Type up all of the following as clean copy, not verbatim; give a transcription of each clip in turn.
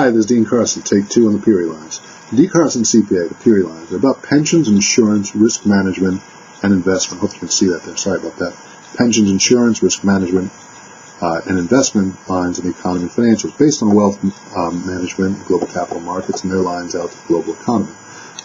Hi, this is Dean Carson, take 2 on the PIRI lines. The DCarsonCPA, the PIRI lines, are about pensions, insurance, risk management, and investment. Hope you can see that there. Sorry about that. Pensions, insurance, risk management, and investment lines in the economy and financials, based on wealth management, global capital markets, and their lines out to the global economy.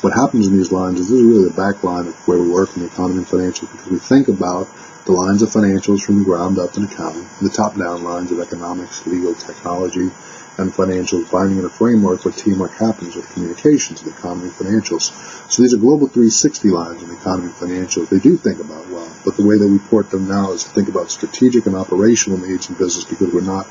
What happens in these lines is this is really the back line of where we work in the economy and financials, because we think about the lines of financials from the ground up in accounting, and the top-down lines of economics, legal, technology, and financials, binding in a framework where teamwork happens with communications in the economy and financials. So these are global 360 lines in the economy and financials. They do think about wealth, but the way they report them now is to think about strategic and operational needs in business, because we're not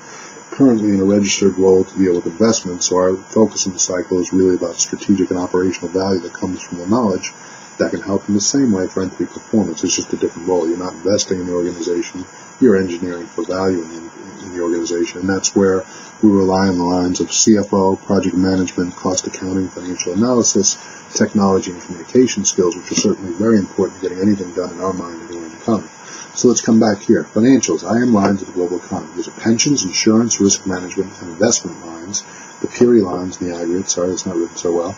currently in a registered role to deal with investments. So our focus in the cycle is really about strategic and operational value that comes from the knowledge that can help in the same way for entity performance. It's just a different role. You're not investing in the organization. You're engineering for value in the organization. And that's where we rely on the lines of CFO, project management, cost accounting, financial analysis, technology, and communication skills, which are certainly very important to getting anything done in our mind anywhere in the economy. So let's come back here. Financials, IM lines of the global economy. These are pensions, insurance, risk management, and investment lines. The PIRI lines in the aggregate, sorry, it's not written so well.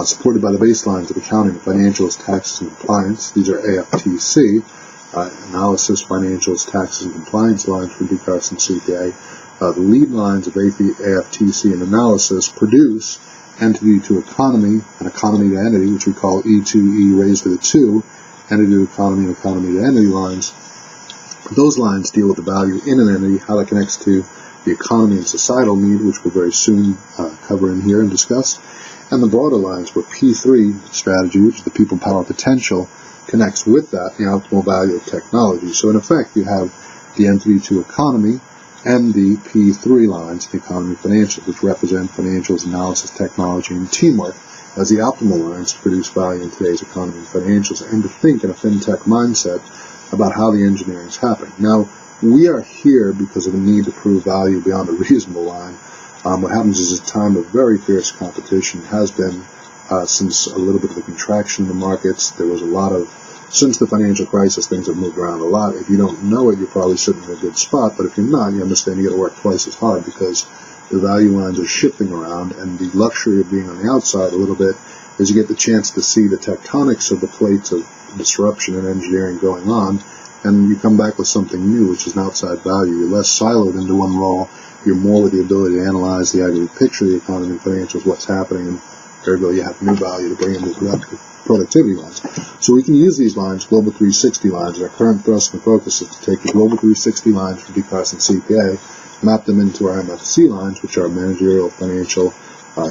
Supported by the baselines of accounting, financials, taxes, and compliance. These are AFTC, analysis, financials, taxes, and compliance lines from DCarsonCPA. The lead lines of AFTC and analysis produce entity to economy and economy to entity, which we call E2E raised to the 2, entity to economy and economy to entity lines. Those lines deal with the value in an entity, how that connects to the economy and societal need, which we'll very soon cover in here and discuss. And the broader lines where P3 strategy, which is the people power potential, connects with that, the optimal value of technology. So in effect, you have the entity to economy and the P3 lines, the economy financials, which represent financials, analysis, technology, and teamwork, as the optimal lines to produce value in today's economy and financials, and to think in a fintech mindset about how the engineering is happening. Now, we are here because of the need to prove value beyond a reasonable line. What happens is a time of very fierce competition, has been since a little bit of the contraction in the markets. There was a lot of, since the financial crisis, things have moved around a lot. If you don't know it, you're probably sitting in a good spot, but if you're not, you understand you got to work twice as hard, because the value lines are shifting around, and the luxury of being on the outside a little bit is you get the chance to see the tectonics of the plates of disruption and engineering going on, and you come back with something new, which is an outside value. You're less siloed into one role. You're more with the ability to analyze the aggregate picture of the economy and financials, what's happening, and ergo you have new value to bring into the productivity lines. So we can use these lines, Global 360 lines, and our current thrust and focus is to take the Global 360 lines from DCarsonCPA, map them into our MFC lines, which are managerial financial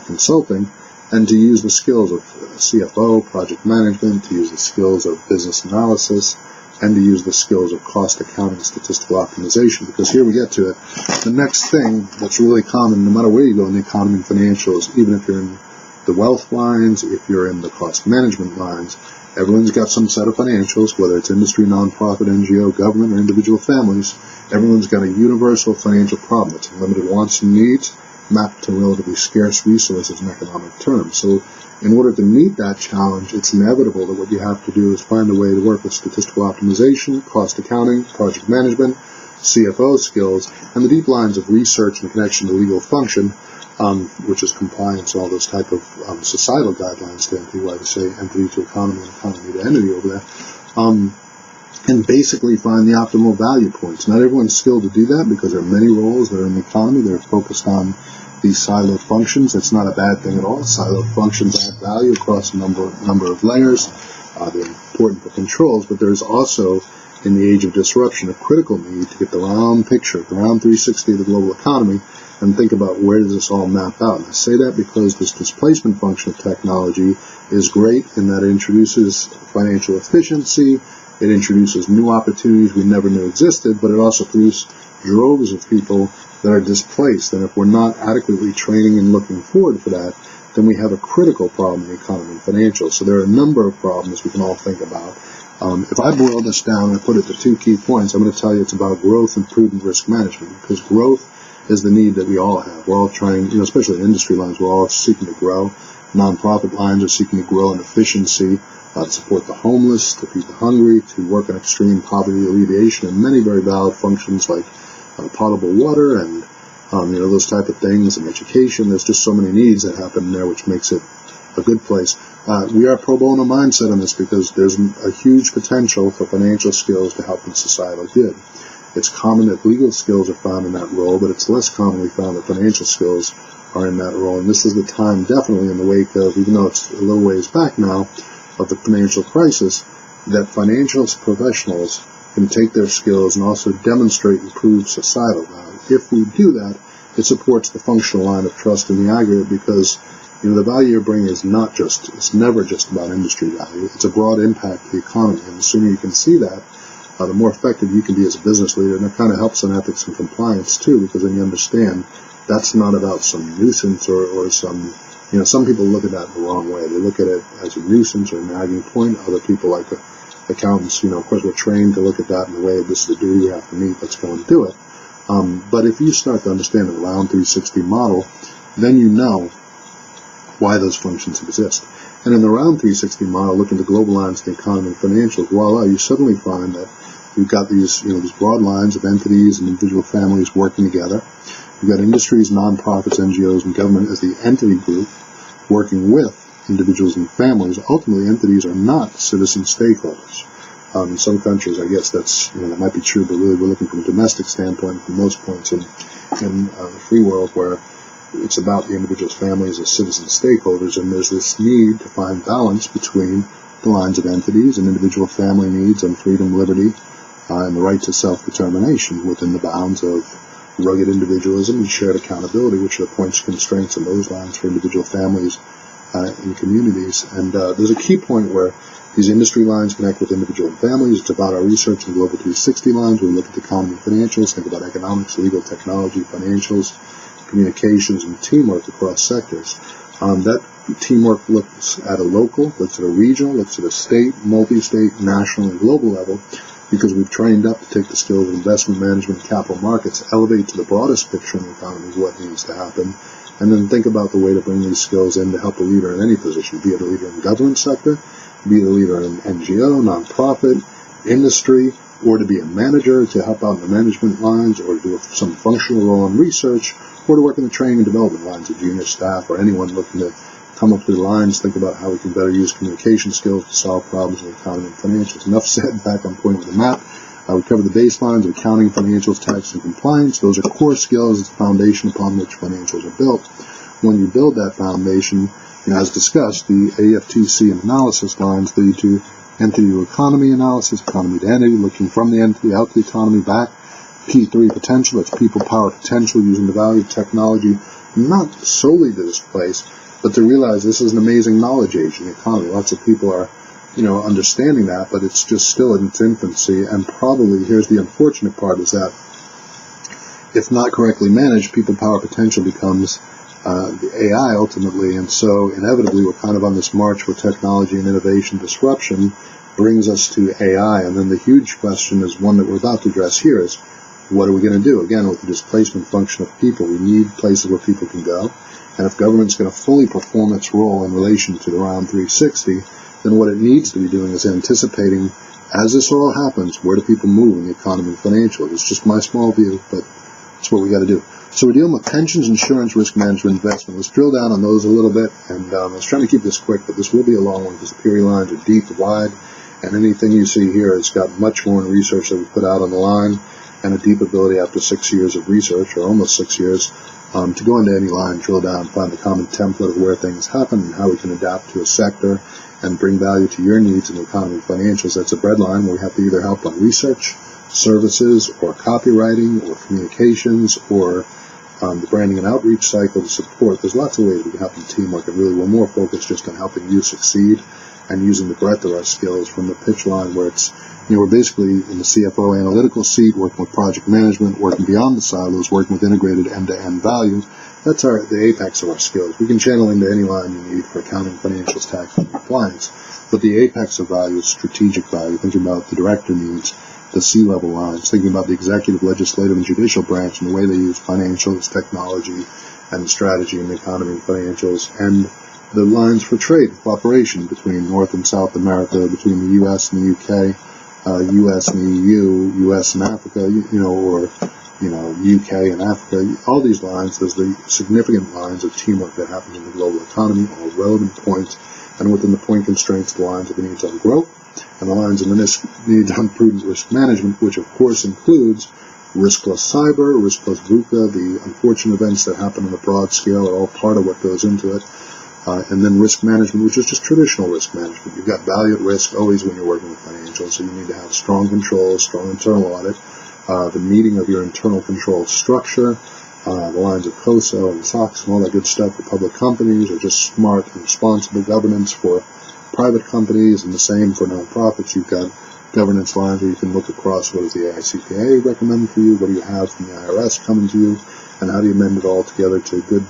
consulting, and to use the skills of CFO, project management, to use the skills of business analysis, and to use the skills of cost accounting, statistical optimization, because here we get to it. The next thing that's really common, no matter where you go in the economy and financials, even if you're in the wealth lines, if you're in the cost management lines, everyone's got some set of financials, whether it's industry, nonprofit, NGO, government, or individual families. Everyone's got a universal financial problem. It's limited wants and needs mapped to relatively scarce resources in economic terms. So in order to meet that challenge, it's inevitable that what you have to do is find a way to work with statistical optimization, cost accounting, project management, CFO skills, and the deep lines of research and connection to legal function, which is compliance, all those type of societal guidelines to entity, why they say entity to economy and economy to entity over there, and basically find the optimal value points. Not everyone's skilled to do that, because there are many roles that are in the economy that are focused on these siloed functions. That's not a bad thing at all. Siloed functions add value across a number of layers. They're important for controls, but there's also, in the age of disruption, a critical need to get the round picture, the round 360 of the global economy, and think about where does this all map out. And I say that because this displacement function of technology is great in that it introduces financial efficiency, it introduces new opportunities we never knew existed, but it also produces droves of people that are displaced. And if we're not adequately training and looking forward for that, then we have a critical problem in the economy and financials. So there are a number of problems we can all think about. If I boil this down and put it to 2 key points, I'm going to tell you it's about growth and prudent risk management, because growth is the need that we all have. We're all trying, especially in industry lines, we're all seeking to grow. Nonprofit lines are seeking to grow in efficiency, to support the homeless, to feed the hungry, to work on extreme poverty alleviation, and many very valid functions like potable water and those type of things, and education. There's just so many needs that happen there, which makes it a good place. We are a pro bono mindset on this because there's a huge potential for financial skills to help in societal good. It's common that legal skills are found in that role, but it's less commonly found that financial skills are in that role. And this is the time, definitely in the wake of, even though it's a little ways back now, of the financial crisis, that financial professionals can take their skills and also demonstrate and prove societal value. If we do that, it supports the functional line of trust in the aggregate, because the value you bring is it's never just about industry value. It's a broad impact to the economy, and the sooner you can see that, the more effective you can be as a business leader. And it kind of helps in ethics and compliance too, because then you understand that's not about some nuisance or some, some people look at that the wrong way. They look at it as a nuisance or a nagging point. Other people, like accountants, of course, we're trained to look at that in the way of, this is a duty you have to meet, let's go and do it. But if you start to understand the round 360 model, then you know why those functions exist. And in the round 360 model, looking at the global lines of the economy and financials, voila, you suddenly find that you've got these broad lines of entities and individual families working together. You've got industries, nonprofits, NGOs, and government as the entity group working with individuals and families. Ultimately, entities are not citizen stakeholders. In some countries, I guess that might be true, but really we're looking from a domestic standpoint, from most points in the free world, where it's about the individual's families as citizen stakeholders, and there's this need to find balance between the lines of entities and individual family needs and freedom, liberty, and the right to self-determination within the bounds of rugged individualism and shared accountability, which are the points of constraints in those lines for individual families and communities. And there's a key point where these industry lines connect with individual and families. It's about our research in Global 360 lines, where we look at the economy and financials, think about economics, legal, technology, financials, communications, and teamwork across sectors. That teamwork looks at a local, looks at a regional, looks at a state, multi-state, national, and global level, because we've trained up to take the skills of investment management and capital markets, elevate to the broadest picture in the economy of what needs to happen, and then think about the way to bring these skills in to help a leader in any position, be it a leader in the government sector, be it a leader in NGO, nonprofit, industry, or to be a manager to help out in the management lines, or to do some functional role in research, or to work in the training and development lines of junior staff, or anyone looking to come up with lines, think about how we can better use communication skills to solve problems in the economy and financials. Enough said, back on point with the map. We covered the baselines of accounting, financials, tax, and compliance. Those are core skills. It's the foundation upon which financials are built. When you build that foundation, as discussed, the AFTC and analysis lines lead to entity to economy analysis, economy to entity, looking from the entity out to the economy back. P3 potential, that's people power potential, using the value of technology, not solely to displace, but to realize this is an amazing knowledge age in the economy. Lots of people are, understanding that, but it's just still in its infancy. And probably, here's the unfortunate part, is that if not correctly managed, people power potential becomes the AI ultimately. And so inevitably, we're kind of on this march where technology and innovation disruption brings us to AI. And then the huge question is one that we're about to address here is, what are we going to do? Again, with the displacement function of people, we need places where people can go. And if government's going to fully perform its role in relation to the round 360, then what it needs to be doing is anticipating, as this all happens, where do people move in the economy and financial? It's just my small view, but it's what we got to do. So we're dealing with pensions, insurance, risk management, investment. Let's drill down on those a little bit. And I was trying to keep this quick, but this will be a long one because the PIRI lines are deep, wide, and anything you see here has got much more in research that we put out on the line, and a deep ability after 6 years of research, or almost 6 years, to go into any line, drill down, find the common template of where things happen and how we can adapt to a sector and bring value to your needs in the economy and financials. That's a breadline where we have to either help on research, services, or copywriting, or communications, or the branding and outreach cycle to support. There's lots of ways we can help in teamwork, and really we're more focused just on helping you succeed and using the breadth of our skills from the pitch line, where it's, we're basically in the CFO analytical seat, working with project management, working beyond the silos, working with integrated end-to-end value. That's the apex of our skills. We can channel into any line you need for accounting, financials, tax, and compliance. But the apex of value is strategic value. Thinking about the director needs, the C-level lines, thinking about the executive, legislative, and judicial branch and the way they use financials, technology, and strategy in the economy and financials, and the lines for trade, cooperation between North and South America, between the U.S. and the U.K., U.S. and the EU, U.S. and Africa, or UK and Africa, all these lines, there's the significant lines of teamwork that happens in the global economy, all relevant points, and within the point constraints, the lines of the needs on growth, and the lines of the needs on prudent risk management, which of course includes risk plus cyber, risk plus VUCA, the unfortunate events that happen on a broad scale are all part of what goes into it. And then risk management, which is just traditional risk management. You've got value at risk always when you're working with financials, so you need to have strong controls, strong internal audit, the meeting of your internal control structure, the lines of COSO and SOX and all that good stuff for public companies, or just smart and responsible governance for private companies, and the same for nonprofits. You've got governance lines where you can look across what does the AICPA recommend for you, what do you have from the IRS coming to you, and how do you amend it all together to a good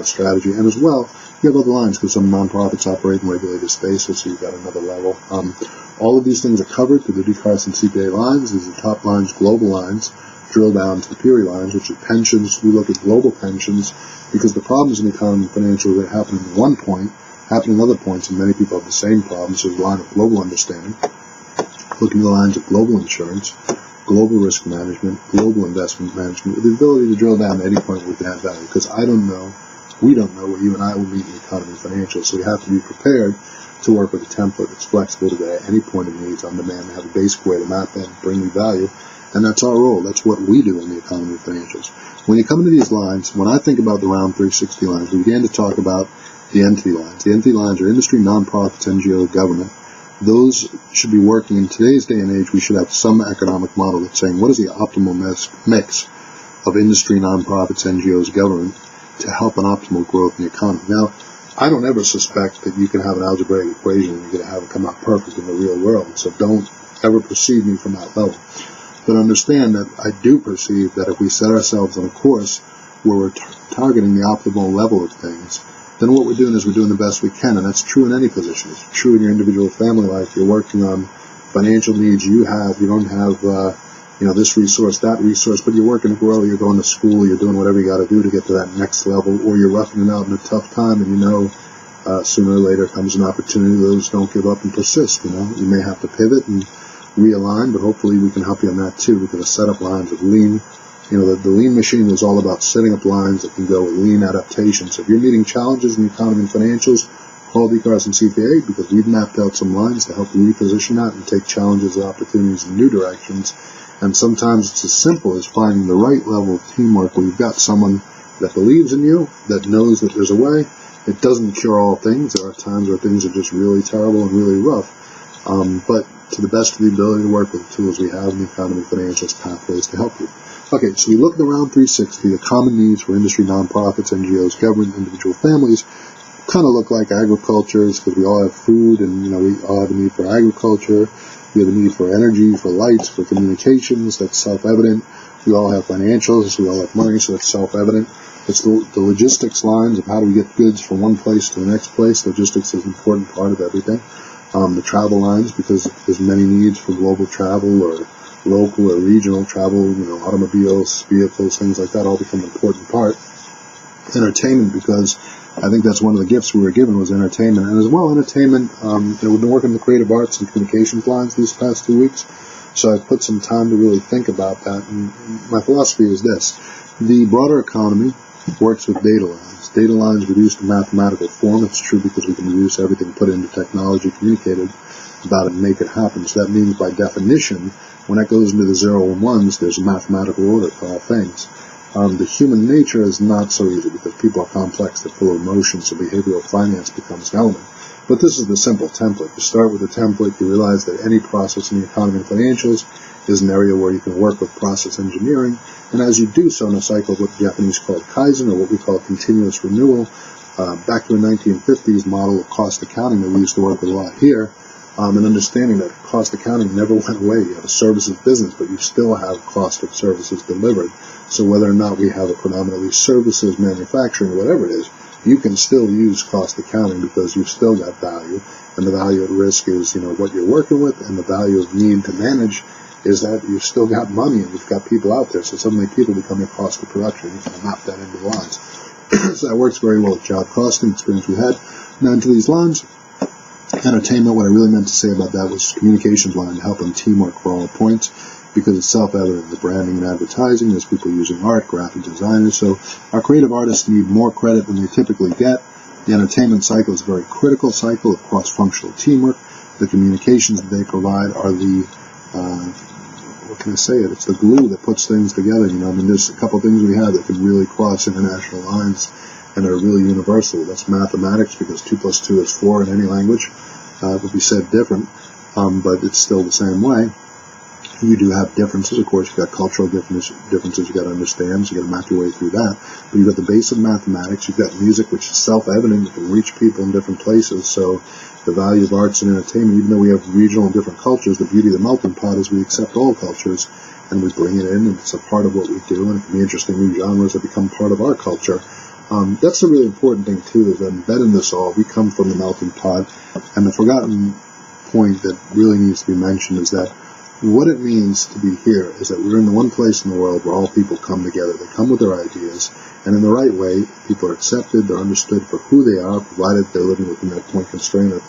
strategy. And as well, you have other lines because some nonprofits operate in regulated spaces, so you've got another level. All of these things are covered through the DCarsonCPA lines. These are top lines, global lines, drill down to the PIRI lines, which are pensions. We look at global pensions because the problems in the economy and financial that happen at one point happen in other points, and many people have the same problems. So there's a line of global understanding, looking at the lines of global insurance, global risk management, global investment management, with the ability to drill down to any point where we can add value, because we don't know where you and I will meet in the economy and financial, so we have to be prepared to work with a template that's flexible to get at any point of needs on demand, and have a basic way to map that and bring you value. And that's our role. That's what we do in the economy and financials. When you come into these lines, when I think about the round 360 lines, we began to talk about the entity lines. The entity lines are industry, nonprofits, NGO, government. Those should be working in today's day and age. We should have some economic model that's saying what is the optimal mix of industry, nonprofits, NGOs, government to help an optimal growth in the economy. Now, I don't ever suspect that you can have an algebraic equation and you're going to have it come out perfect in the real world, so don't ever perceive me from that level. But understand that I do perceive that if we set ourselves on a course where we're targeting the optimal level of things, then what we're doing is we're doing the best we can, and that's true in any position. It's true in your individual family life. You're working on financial needs you don't have this resource, that resource, but you're working to grow, you're going to school, you're doing whatever you got to do to get to that next level, or you're roughing it out in a tough time, and sooner or later comes an opportunity. Those don't give up and persist. You may have to pivot and realign, but hopefully we can help you on that too, because the setup lines of lean, the lean machine is all about setting up lines that can go with lean adaptation. So if you're meeting challenges in the economy and financials, call DCarsonCPA, because we've mapped out some lines to help reposition that and take challenges and opportunities in new directions. And sometimes it's as simple as finding the right level of teamwork where you've got someone that believes in you, that knows that there's a way. It doesn't cure all things. There are times where things are just really terrible and really rough. But to the best of the ability to work with the tools we have in the economy, financials, pathways to help you. Okay, so we look at the round 360, the common needs for industry, nonprofits, NGOs, government, individual families, kind of look like agricultures, because we all have food, and we all have a need for agriculture. We have a need for energy, for lights, for communications. That's self-evident. We all have financials. We all have money, so that's self-evident. It's the logistics lines of how do we get goods from one place to the next place. Logistics is an important part of everything. The travel lines, because there's many needs for global travel or local or regional travel, automobiles, vehicles, things like that all become an important part. Entertainment, because I think that's one of the gifts we were given was entertainment. And as well, entertainment, we've been working in the creative arts and communications lines these past 2 weeks, so I've put some time to really think about that. And my philosophy is this. The broader economy works with data lines. Data lines reduced to mathematical form. It's true because we can reduce everything, put it into technology, communicated about it, and make it happen. So that means, by definition, when that goes into the 0 and 1s, there's a mathematical order for all things. The human nature is not so easy because people are complex, they're full of emotions, so behavioral finance becomes an element. But this is the simple template. You start with a template, you realize that any process in the economy and financials is an area where you can work with process engineering, and as you do so in a cycle of what the Japanese call Kaizen, or what we call continuous renewal, back to the 1950s model of cost accounting that we used to work with a lot here, and understanding that cost accounting never went away. You have a services business, but you still have cost of services delivered. So whether or not we have a predominantly services, manufacturing, whatever it is, you can still use cost accounting because you've still got value, and the value at risk is, what you're working with, and the value of need to manage is that you've still got money and you've got people out there. So suddenly people become your cost of production. You can map that into the lines. So that works very well with job costing experience we had. Now into these lines, entertainment, what I really meant to say about that was communications line to help on teamwork for all points. because it's self-evident. The branding and advertising, there's people using art, graphic designers. So our creative artists need more credit than they typically get. The entertainment cycle is a very critical cycle of cross-functional teamwork. The communications that they provide are the, what can I say it? It's the glue that puts things together. You know, I mean, there's a couple things we have that can really cross international lines and are really universal. That's mathematics, because 2 plus 2 is 4 in any language. It would be said different, but it's still the same way. You do have differences, of course. You've got cultural differences you've got to understand, so you've got to map your way through that. But you've got the base of mathematics. You've got music, which is self-evident. You can reach people in different places. So the value of arts and entertainment, even though we have regional and different cultures, the beauty of the melting pot is we accept all cultures and we bring it in, and it's a part of what we do, and it can be interesting new genres that become part of our culture. That's a really important thing, too, is that embedded in this all, we come from the melting pot, and the forgotten point that really needs to be mentioned is that what it means to be here is that we're in the one place in the world where all people come together. They come with their ideas, and in the right way, people are accepted, they're understood for who they are, provided they're living within that point constraint of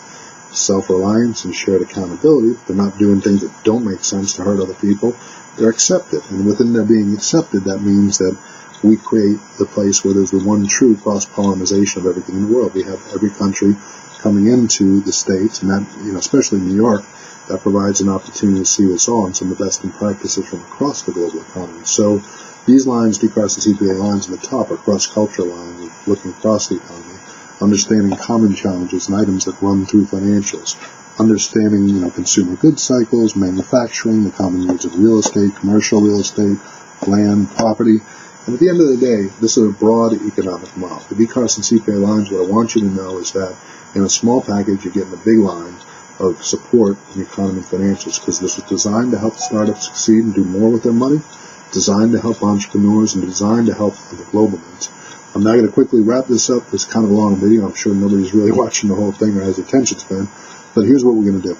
self-reliance and shared accountability. They're not doing things that don't make sense to hurt other people. They're accepted, and within their being accepted, that means that we create the place where there's the one true cross-pollination of everything in the world. We have every country coming into the States, and that, you know, especially New York, that provides an opportunity to see this all and some of the best in practices from across the global economy. So these lines, DCarsonCPA lines on the top, are cross-cultural lines, looking across the economy, understanding common challenges and items that run through financials, understanding, you know, consumer goods cycles, manufacturing, the common needs of real estate, commercial real estate, land, property. And at the end of the day, this is a broad economic model. The DCarsonCPA lines, what I want you to know is that in a small package, you're getting a big line of support in the economy and financials, because this is designed to help startups succeed and do more with their money, designed to help entrepreneurs, and designed to help the global needs. I'm now going to quickly wrap this up. It's kind of a long video. I'm sure nobody's really watching the whole thing or has attention span, but here's what we're going to do.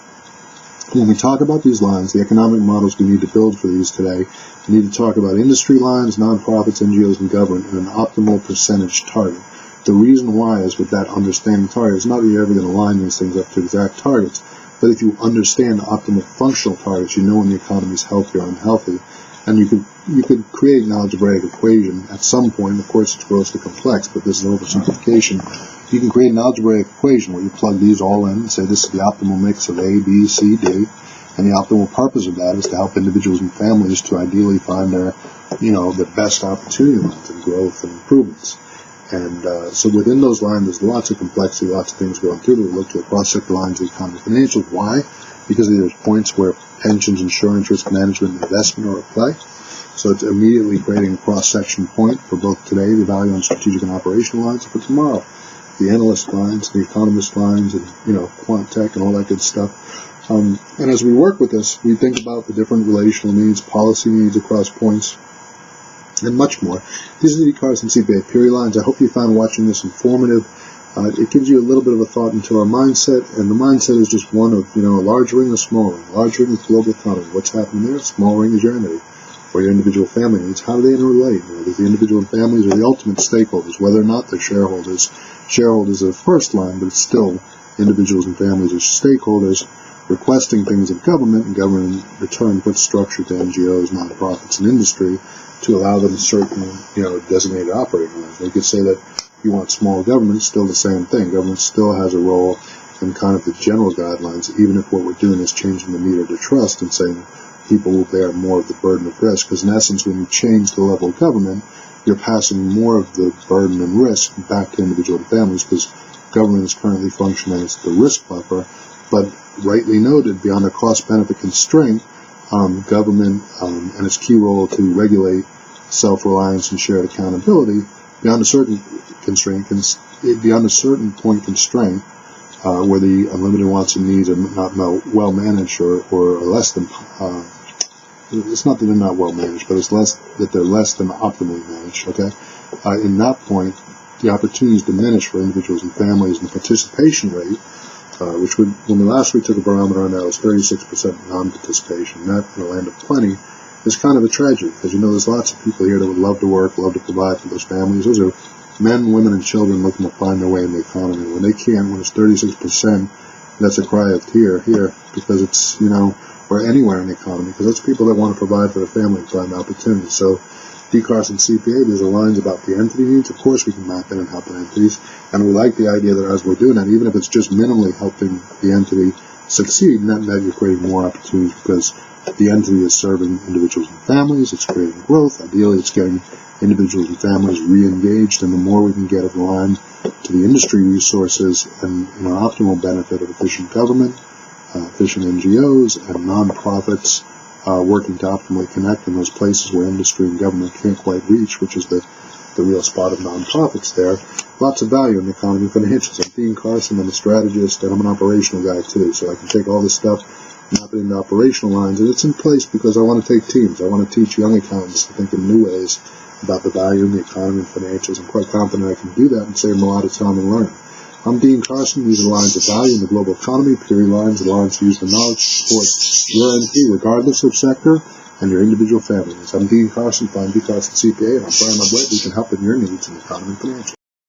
When we talk about these lines, the economic models we need to build for these today, we need to talk about industry lines, nonprofits, NGOs, and government, and an optimal percentage target. The reason why is with that understanding target, it's not that you're ever going to line these things up to exact targets, but if you understand optimal functional targets, you know when the economy is healthy or unhealthy, and you could create an algebraic equation at some point. Of course, it's grossly complex, but this is an oversimplification. You can create an algebraic equation where you plug these all in and say this is the optimal mix of A, B, C, D, and the optimal purpose of that is to help individuals and families to ideally find their, you know, the best opportunity lines and growth and improvements. And so within those lines, there's lots of complexity, lots of things going through. We look to the cross-sector lines of the economy and financials. Why? Because there's points where pensions, insurance, risk management, and investment are at play. So it's immediately creating a cross-section point for both today, the value on strategic and operational lines, and for tomorrow, the analyst lines, the economist lines, and, you know, quant tech and all that good stuff. And as we work with this, we think about the different relational needs, policy needs across points, and much more. These are the DCarsonCPA PIRI lines. I hope you found watching this informative. It gives you a little bit of a thought into our mindset, and the mindset is just one of, you know, a large ring, a small ring. Large ring is global economy. What's happening there? Small ring is your entity, or your individual family needs. How do they interrelate? You know, the individual and families are the ultimate stakeholders, whether or not they're shareholders. Shareholders are the first line, but it's still individuals and families are stakeholders requesting things of government, and government in return puts structure to NGOs, nonprofits, and industry to allow them certain, you know, designated operating lines. You could say that you want small government, still the same thing. Government still has a role in kind of the general guidelines, even if what we're doing is changing the meter to trust and saying people will bear more of the burden of risk. Because in essence, when you change the level of government, you're passing more of the burden and risk back to individual and families, because government is currently functioning as the risk buffer. But rightly noted, beyond a cost-benefit constraint, government and its key role to regulate self-reliance and shared accountability, beyond a certain constraint, beyond a certain point constraint, where the unlimited wants and needs are not well managed or are less than, it's not that they're not well managed, but it's less that they're less than optimally managed. Okay, in that point, the opportunities diminish for individuals and families, and the participation rate, which would, when we last we took a barometer on that, was 36% non-participation. That, in a land of plenty, is kind of a tragedy, because you know there's lots of people here that would love to work, love to provide for those families. Those are men, women, and children looking to find their way in the economy. When they can't, when it's 36%, that's a cry of tear here, because it's, you know, or anywhere in the economy, because it's people that want to provide for their family and find opportunities. So DCarsonCPA, there's a lines about the entity needs. Of course, we can map in and help the entities, and we like the idea that as we're doing that, even if it's just minimally helping the entity succeed, net you're creating more opportunities because the entity is serving individuals and families, it's creating growth. Ideally, it's getting individuals and families re-engaged, and the more we can get it aligned to the industry resources and optimal benefit of efficient government, efficient NGOs, and nonprofits working to optimally connect in those places where industry and government can't quite reach, which is the real spot of nonprofits there. Lots of value in the economy and financials. I'm Dean Carson, I'm a strategist, and I'm an operational guy too, so I can take all this stuff, map it into operational lines, and it's in place because I want to take teams. I want to teach young accountants to think in new ways about the value in the economy and financials. I'm quite confident I can do that and save them a lot of time and learning. I'm Dean Carson. These are lines of value in the global economy. PIRI lines are lines to use the knowledge to support your entity, regardless of sector, and your individual families. I'm Dean Carson, find DCarsonCPA, and I'm Brian Webb. We can help in your needs in economy and financials.